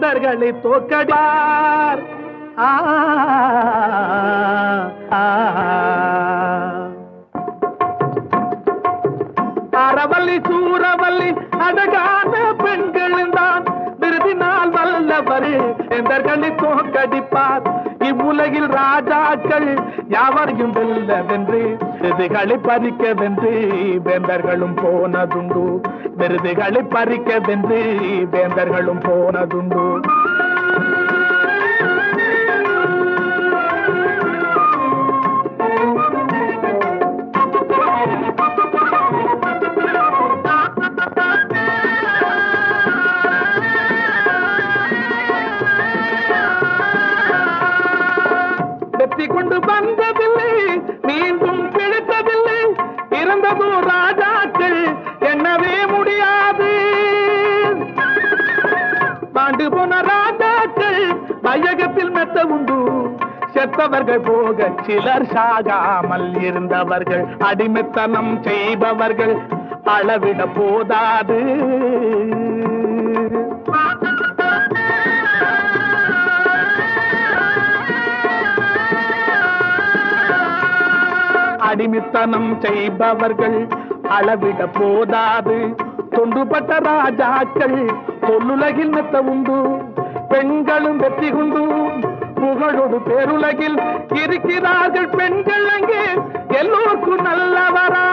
வேந்தர்களை தோக்கடிப்பார். அறவல்லி சூரவல்லி அழகான பெண்களும் தான் விருதினால் வல்லவர் வேந்தர்களை தோக்கடிப்பார். இவ்வுலகில் ராஜாக்கள் யாவரையும் வெல்லவென்று விருதுகளை பறிக்கவென்று வேந்தர்களும் போனதுண்டு. விருதுகளை பறிக்கவென்று வேந்தர்களும் போனதுண்டு. வெற்றி கொண்டு வந்ததில்லை, மீண்டும் பிழைத்ததில்லை. இறந்ததோ ராஜாக்கள் எண்ணவே முடியாது. பாண்டு போன ராஜாக்கள் வையகத்தில் மெத்த உண்டு. செத்தவர்கள் போக சிலர் சாகாமல் இருந்தவர்கள். அடிமைத்தனம் செய்பவர்கள் அளவிட போதாது. அடிமைத்தனம் செய்பவர்கள் அளவிட போதாது. தொண்டுபட்ட ராஜாக்கள் பொல்லுலகில் மெத்த உண்டு. பெண்களும் வெற்றி கொண்டு புகழோடு பேருலகில் இருக்கிறார்கள். பெண்கள் அங்கே எல்லோருக்கும் நல்லவரா.